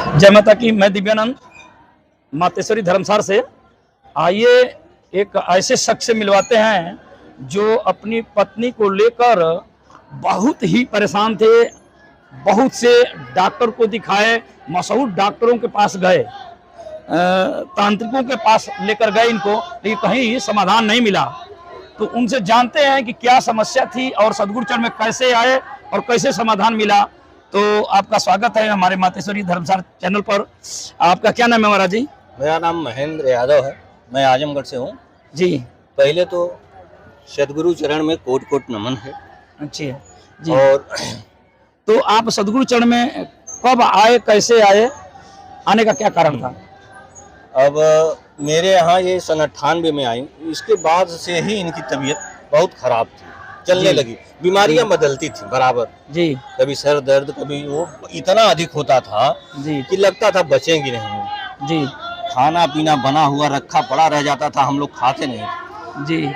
जय माता की। मैं दिव्यानंद मातेश्वरी धर्मसार से। आइए एक ऐसे शख्स से मिलवाते हैं जो अपनी पत्नी को लेकर बहुत ही परेशान थे। बहुत से डॉक्टर को दिखाए, मशहूर डॉक्टरों के पास गए, तांत्रिकों के पास लेकर गए इनको, लेकिन कहीं समाधान नहीं मिला। तो उनसे जानते हैं कि क्या समस्या थी और सद्गुरु चरण में कैसे आए और कैसे समाधान मिला। तो आपका स्वागत है हमारे मातेश्वरी धर्मसार चैनल पर। आपका क्या नाम है महाराज जी? मेरा नाम महेंद्र यादव है, मैं आजमगढ़ से हूँ जी। पहले तो सद्गुरु चरण में कोट कोट नमन है। अच्छी जी। और तो आप सद्गुरु चरण में कब आए, कैसे आए, आने का क्या कारण था? अब मेरे यहाँ ये सन 98 में आई, इसके बाद से ही इनकी तबीयत बहुत खराब थी, चलने लगी, बीमारियां बदलती थी बराबर जी। कभी सर दर्द, कभी वो इतना अधिक होता था जी कि लगता था बचेंगी नहीं जी। खाना पीना बना हुआ रखा पड़ा रह जाता था, हम लोग खाते नहीं जी।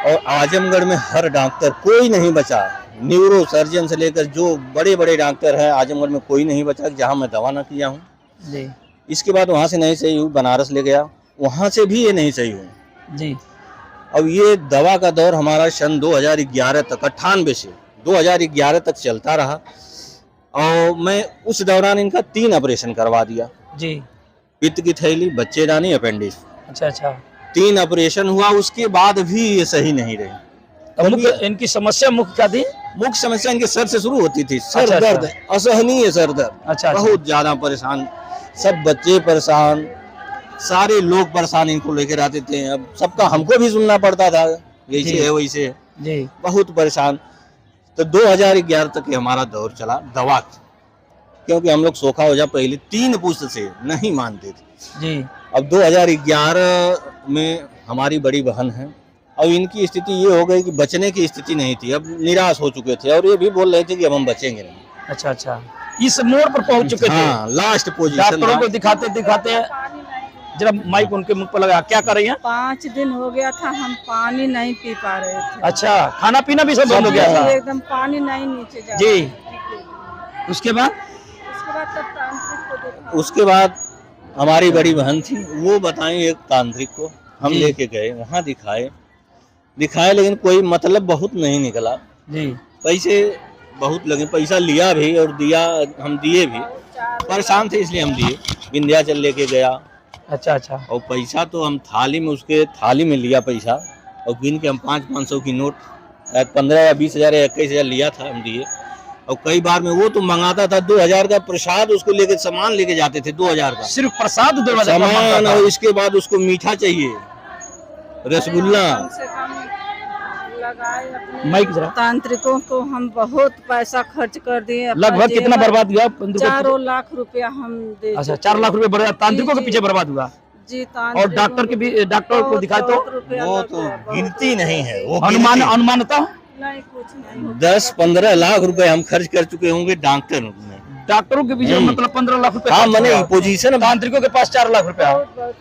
और आजमगढ़ में हर डॉक्टर कोई नहीं बचा, न्यूरो सर्जन से लेकर जो बड़े बड़े डॉक्टर हैं आजमगढ़ में कोई नहीं बचा जहां मैं दवा ना किया हूँ। जी। इसके बाद वहां से नहीं सही हुई, बनारस ले गया, वहां से भी ये नहीं सही हुई। जी। अब ये दवा का दौर हमारा सन 2011 तक, 98 से 2011 तक चलता रहा और मैं उस दौरान इनका 3 ऑपरेशन करवा दिया। जी। पित्त की थैली, बच्चेदानी, अपेंडिक्स, अच्छा अच्छा। 3 ऑपरेशन हुआ, उसके बाद भी ये सही नहीं रही। तो मुख्य इनकी समस्या मुख्य क्या थी? मुख्य समस्या इनके सर से शुरू होती थी, सर अच्छा, दर्द, असहनीय सर दर्द, अच्छा। बहुत ज्यादा परेशान, सब बच्चे परेशान, सारे लोग परेशान इनको लेकर आते थे। अब सबका हमको भी सुनना पड़ता था, ऐसे है वैसे है, जी। बहुत परेशान। तो 2011 तक ये हमारा दौर चला दवा का, क्योंकि हम लोग सोखा हो जा पहले 3 पुस्त से नहीं मानते थे जी। अब 2011 में हमारी बड़ी बहन है और इनकी स्थिति ये हो गई कि बचने की स्थिति नहीं थी, अब निराश हो चुके थे और ये भी बोल रहे थे कि अब हम बचेंगे नहीं। अच्छा अच्छा, इस मोड़ पर पहुंच चुके थे। हाँ, लास्ट पोजीशन। डॉक्टरों को दिखाते दिखाते, जरा माइक उनके मुख पर लगा, क्या कर रही हैं? 5 दिन हो गया था, हम पानी नहीं पी पा रहे थे। अच्छा, खाना पीना भी सब बंद हो गया था? एकदम पानी नहीं नीचे जा जी। उसके बाद तब तांत्रिक को देखा। उसके बाद हमारी बड़ी बहन थी, वो बताई एक तांत्रिक को, हम लेके गए, वहाँ दिखाए लेकिन कोई मतलब बहुत नहीं निकला जी। पैसे बहुत लगे, पैसा लिया भी और दिया, हम दिए भी, परेशान थे इसलिए हम दिए। विंध्याचल लेके गया। अच्छा अच्छा। और पैसा तो हम उसके थाली में लिया पैसा, और गिन के हम 500-500 की नोट, शायद 15 या 20 हजार या 21 हजार लिया था, हम दिए। और कई बार में वो तो मंगाता था 2000 का प्रसाद, उसको लेके सामान लेके जाते थे 2000 का सिर्फ प्रसाद 2000 सामान, और इसके बाद उसको मीठा चाहिए, रसगुल्ला। कम से कम लगाए अपने माइक जरा। तांत्रिकों को हम बहुत पैसा खर्च कर दिए। लगभग कितना बर्बाद हुआ? 4 लाख रुपया हम दे। अच्छा, 4 लाख रुपए बर्बाद तांत्रिकों के पीछे बर्बाद हुआ जी। और डॉक्टर के भी, डॉक्टर को दिखाए तो वो तो गिनती नहीं है, वो अनुमानता नहीं, कुछ नहीं। 10-15 लाख रुपए हम खर्च कर चुके होंगे डॉक्टर में। डॉक्टरों के पीछे मतलब 15 लाख रुपए। हाँ, मैंने पोजीशन, तांत्रिकों के पास 4 लाख रुपया,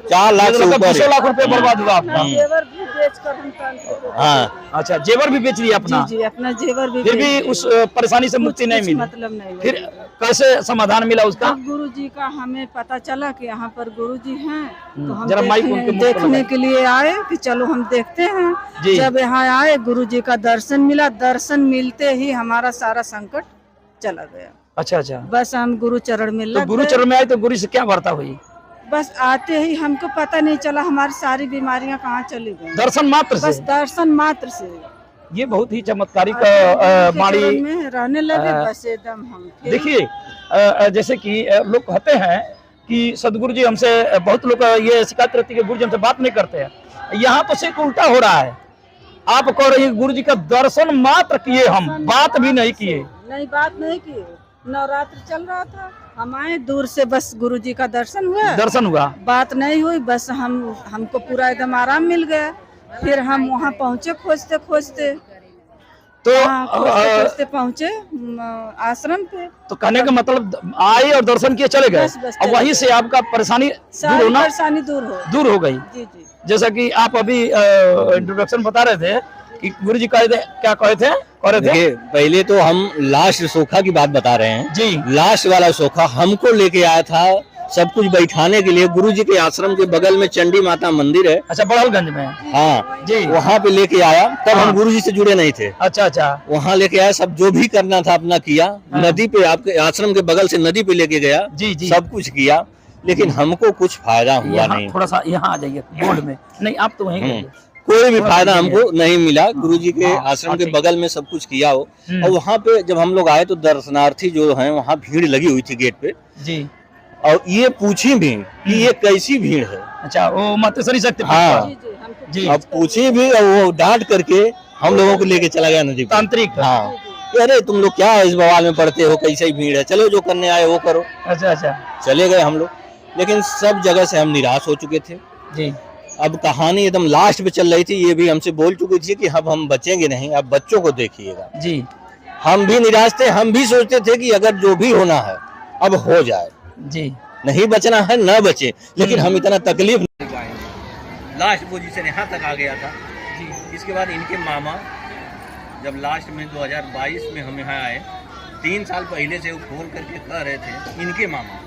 4 लाख से ऊपर 200 लाख रुपए बर्बाद हुआ आपका। जेवर भी बेचकर हम तांत्रिकों को। हाँ। अच्छा, जेवर भी बेच लिया अपना? जी, अपना जेवर भी। फिर भी उस परेशानी से मुक्ति नहीं मिली? मतलब नहीं। फिर कैसे समाधान मिला उसका? गुरु जी का हमें पता चला कि यहाँ पर गुरु जी हैं, तो हम जरा माइक उनके मुख पर देखने के लिए आए कि चलो हम देखते हैं। जब यहाँ आए, गुरु जी का दर्शन मिला, दर्शन मिलते ही हमारा सारा संकट चला गया। अच्छा अच्छा। बस हम गुरु चरण में लग तो गुरु गए। चरण में आए तो गुरु से क्या वार्ता हुई? बस आते ही हमको पता नहीं चला हमारी सारी बीमारियां कहाँ चली गई, दर्शन मात्र से? बस दर्शन मात्र से। ये बहुत ही चमत्कारिक बाड़ी में रहने लगे, बस एकदम हम। देखिए, जैसे कि लोग कहते हैं कि सदगुरु जी हमसे, बहुत लोग ये शिकायत रहती है कि गुरु जी हमसे बात नहीं करते हैं। यहाँ तो सिर्फ उल्टा हो रहा है। आप कह रहे हैं गुरु जी का दर्शन मात्र किए, हम बात भी नहीं किए। नहीं, बात नहीं किए। नवरात्र चल रहा था, हम आए दूर से, बस गुरु जी का दर्शन हुआ, बात नहीं हुई। बस हमको पूरा एकदम आराम मिल गया। फिर हम वहाँ पहुँचे खोजते खोजते, तो खोजते पहुँचे आश्रम पे। तो कहने का मतलब आए और दर्शन किए, चले गए, और वहीं से आपका परेशानी दूर हो गई। जी जी। जैसा कि आप अभी इंट्रोडक्शन बता रहे थे कि गुरु जी क्या कहे थे देखिए, पहले तो हम लास्ट सोखा की बात बता रहे हैं जी। लास्ट वाला सोखा हमको लेके आया था सब कुछ बैठाने के लिए। गुरु जी के आश्रम के बगल में चंडी माता मंदिर है। अच्छा, बड़हलगंज में। हाँ जी, वहाँ पे लेके आया। तब हम गुरु जी से जुड़े नहीं थे। अच्छा अच्छा, वहाँ लेके आया, सब जो भी करना था अपना किया। नदी पे, आपके आश्रम के बगल से नदी पे लेके गया। जी जी, सब कुछ किया, लेकिन हमको कुछ फायदा हुआ नहीं। थोड़ा सा यहाँ आ जाइए बोर्ड में। नहीं, आप तो वहीं कोई भी फायदा हमको नहीं मिला। गुरु जी के आश्रम के बगल में सब कुछ किया हो। और वहाँ पे जब हम लोग आए तो दर्शनार्थी जो हैं वहाँ भीड़ लगी हुई थी गेट पे जी। और ये पूछी भी कि ये कैसी भीड़ है। अच्छा, वो मातेश्वरी शक्ति। हाँ जी, अब पूछी भी और वो डांट करके हम लोगों को लेके चला गया नदी पे। तांत्रिक। हाँ, अरे तुम लोग क्या इस बवाल में पड़ते हो, कैसे ही भीड़ है, चलो जो करने आए वो करो। अच्छा अच्छा, चले गए हम लोग, लेकिन सब जगह से हम निराश हो चुके थे जी। अब कहानी एकदम लास्ट पे चल रही थी। ये भी हमसे बोल चुकी थी कि अब हम बचेंगे नहीं, अब बच्चों को देखिएगा जी। हम भी निराश थे, हम भी सोचते थे कि अगर जो भी होना है अब हो जाए जी, नहीं बचना है न बचे, लेकिन हम इतना तकलीफ नहीं पाए। लास्ट पोजीशन यहाँ तक आ गया था जी। इसके बाद इनके मामा जब लास्ट में 2022 में हम यहाँ आए, 3 साल पहले से वो फोन करके कह रहे थे, इनके मामा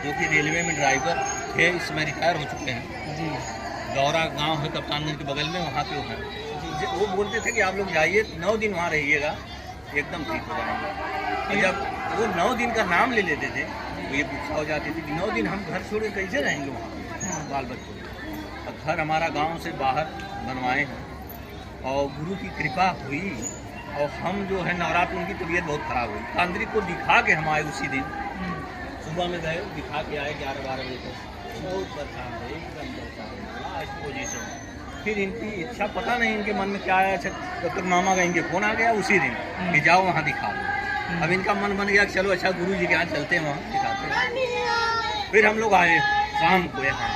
जो कि रेलवे में ड्राइवर थे, इसमें रिटायर हो चुके हैं जी। गौरा गांव है कप्तानगंज के बगल में, वहाँ पे वो हैं। वो बोलते थे कि आप लोग जाइए, 9 दिन वहाँ रहिएगा, एकदम ठीक हो जाएंगे। जब वो 9 दिन का नाम ले लेते थे तो ये गुस्सा हो जाती थी कि 9 दिन हम घर छोड़ के कैसे रहेंगे वहाँ बाल बच्चों। और घर हमारा गांव से बाहर बनवाए हैं और गुरु की कृपा हुई। और हम जो है नवरात्र, उनकी तबीयत बहुत खराब हुई, तांत्रिक को दिखा के हम आए उसी दिन। सुबह में गए, दिखा के आए 11-12 बजे तक। बहुत परेशान थे, एकदम परेशान लास्ट पोजीशन। फिर इनकी इच्छा, पता नहीं इनके मन में क्या आया, डॉक्टर मामा का इनके फोन आ गया उसी दिन कि जाओ वहाँ दिखा दो। अब इनका मन बन गया कि चलो अच्छा गुरु जी के यहाँ चलते हैं, वहाँ दिखाते हैं। फिर हम लोग आए शाम को यहाँ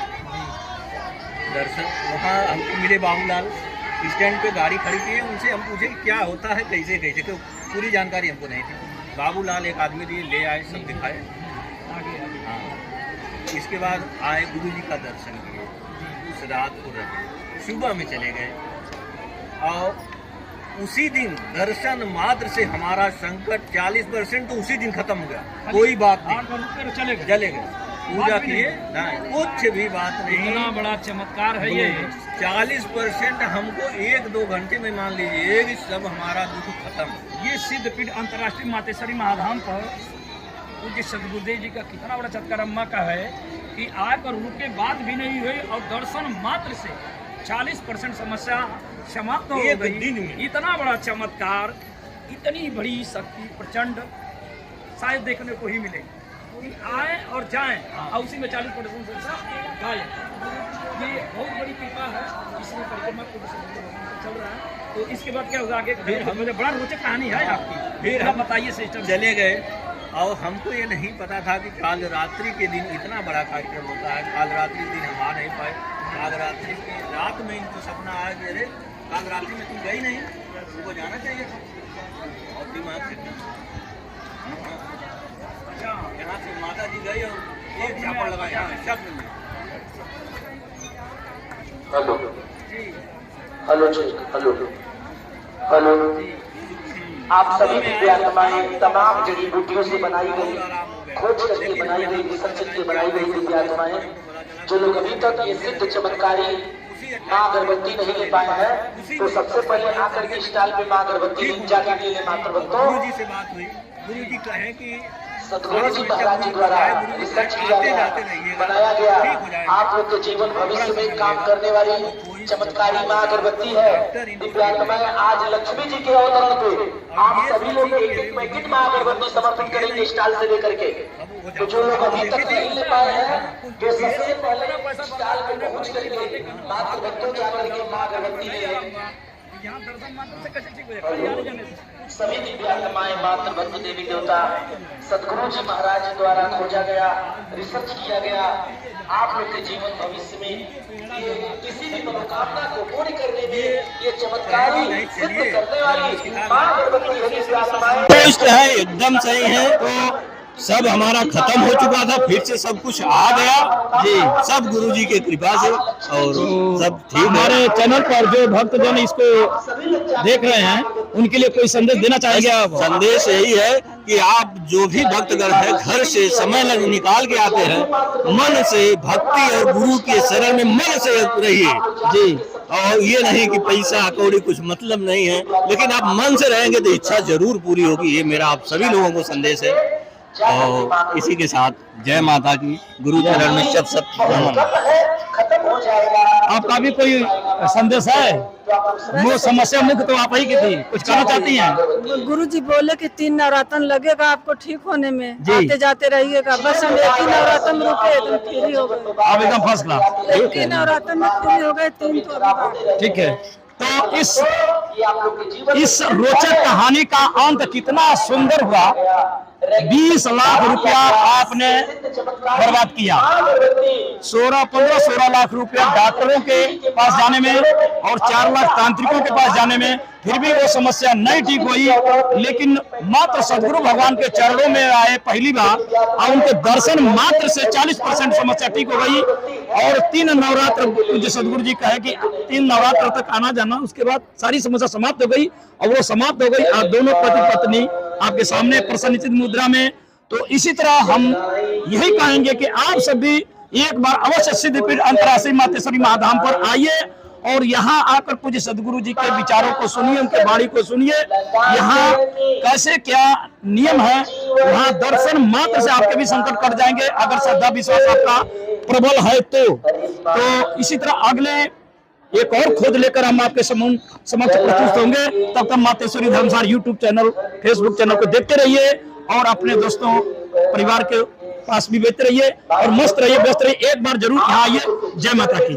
दर्शन, वहाँ हमको मिले बाबूलाल, स्टैंड पे गाड़ी खड़ी की है। उनसे हम पूछे कि क्या होता है, कैसे कैसे, क्यों पूरी जानकारी हमको नहीं थी। बाबूलाल एक आदमी दिए, ले आए, सब दिखाए। हाँ, इसके बाद आए गुरु जी का दर्शन किए, उस रात को रहे, सुबह में चले गए। और उसी दिन दर्शन मात्र से हमारा संकट 40% तो उसी दिन खत्म हो गया। कोई बात नहीं, चले गए, पूजा किए, कुछ भी बात नहीं। इतना बड़ा चमत्कार है ये। 40% हमको 1-2 घंटे में, मान लीजिए, ये सब हमारा दुख खत्म। ये सिद्धपीठ अंतर्राष्ट्रीय मातेश्वरी महाधाम पर पूज्य सदगुरुदेव जी का कितना बड़ा चमत्कार अम्मा का है कि आए पर रुके बात भी नहीं हुई और दर्शन मात्र से 40% समस्या समाप्त हो गई। इतना बड़ा चमत्कार, इतनी बड़ी शक्ति प्रचंड शायद देखने को ही मिले कि आए और जाएं और उसी में 40% समस्या गायब। ये बहुत बड़ी कृपा है, इसमें परिक्रमा चल रहा है। तो इसके बाद क्या होगा आगे? फिर बड़ा रोचक कहानी है आपकी, फिर आप बताइए सिस्टम। चले गए और हमको ये नहीं पता था कि काल रात्रि के दिन इतना बड़ा कार्यक्रम होता है। काल रात्रि के दिन हम आ नहीं पाए। काल रात्रि की रात में इनको सपना आया कि अरे काल रात्रि में तुम गई नहीं, तुमको जाना चाहिए था। और दिमाग से यहाँ से माता जी गई और एक झापड़ लगाया शब्द में। हेलो हेलो जी, हेलो हेलो। आप सभी दिव्यात्माएं तमाम जड़ी बूटियों से बनाई गई, खोज करके बनाई गई, रिसर्च करके बनाई गई दिव्यात्माएं, जो लोग अभी तक ये सिद्ध चमत्कारी माँ अगरबत्ती नहीं ले पाए हैं, तो सबसे पहले आकर के स्टॉल पे माँ अगरबत्ती जाके ले ले। मात्र गुरु जी से बात हुई, गुरु जी कहे कि सदगुरु जी महाराज जी द्वारा रिसर्च किया गया, बनाया गया, आप लोग के जीवन भविष्य में काम करने वाली चमत्कारी माँ अगरबत्ती है। दिव्यांगमाएं आज लक्ष्मी जी के अवतरण पे आप सभी लोग एक पैकेट माँ अगरबत्ती समर्पित करेंगे स्टॉल से लेकर के। तो जो लोग अभी तक नहीं ले पाए हैं, जो सबसे पहले स्टॉल पे पहुँच करके मात्र भक्तों जाकर के माँ अगरबत्ती ले। सभी दिव्यांगमाएं मात्र भक्त देवी देवता सदगुरु जी महाराज द्वारा खोजा गया, रिसर्च किया गया। आप लोग के जीवन भविष्य में ये किसी भी मनोकामना को पूर्ण करने में ये चमत्कारी सिद्ध करने वाली मां अगरबत्ती है। है एकदम सही है। तो सब हमारा खत्म हो चुका था, फिर से सब कुछ आ गया जी, सब गुरुजी के कृपा से, और सब ठीक। हमारे चैनल पर जो भक्तजन इसको देख रहे हैं उनके लिए कोई संदेश देना चाहेंगे आप? संदेश यही है कि आप जो भी भक्तगण है घर से समय निकाल के आते हैं, मन से भक्ति और गुरु के शरण में मन से रहिए जी, और ये नहीं कि पैसा कौड़ी कुछ मतलब नहीं है, लेकिन आप मन से रहेंगे तो इच्छा जरूर पूरी होगी। ये मेरा आप सभी लोगों को संदेश है। और इसी के साथ जय माता की, गुरु चरण में शत शत प्रणाम। आपका भी कोई संदेश है? वो समस्या मुक्त तो आप ही की थी, कुछ कहना चाहती हैं? गुरुजी बोले कि 3 नवरात्र लगेगा आपको ठीक होने में, आते जाते रहिएगा। बस हम 1 ही नवरात्र में रुके, एकदम फ्री हो गए। आप एकदम फर्स्ट क्लास। 1 ही नवरात्र में फ्री हो गए, 3 तो अभी। ठीक है, तो इस रोचक कहानी का अंत कितना सुंदर हुआ। 20 लाख रुपया आपने बर्बाद किया, 15-16 लाख रुपया डॉक्टरों के पास जाने में और 4 लाख तांत्रिकों के पास जाने में, फिर भी वो समस्या नहीं ठीक हुई। लेकिन मात्र सदगुरु भगवान के चरणों में आए पहली बार और उनके दर्शन मात्र से 40% समस्या ठीक हो गई। और 3 नवरात्र जो सदगुरु जी कहे कि 3 नवरात्र तक आना जाना, उसके बाद सारी समस्या समाप्त हो गई। और वो समाप्त हो गई, आप दोनों पति पत्नी आपके सामने प्रसन्नचित्त मुद्रा में। तो इसी तरह हम यही कहेंगे कि आप सभी एक बार अवश्य सिद्धपीठ अंतर्राष्ट्रीय मातेश्वरी महाधाम पर आइए और यहाँ आकर पूज्य सदगुरु जी के विचारों को सुनिए, उनके वाणी को सुनिए। यहाँ कैसे क्या नियम है, वहाँ दर्शन मात्र से आपके भी संकट कट जाएंगे, अगर श्रद्धा विश्वास आपका प्रबल है तो। इसी तरह अगले एक और खोज लेकर हम आपके समक्ष प्रस्तुत होंगे। तब तक Mateshwari धर्मसार YouTube channel, Facebook channel को देखते रहिए और अपने दोस्तों परिवार के पास भी भेजते रहिए और मस्त रहिए, व्यस्त रहिए। एक बार जरूर यहाँ आइए। जय माता की।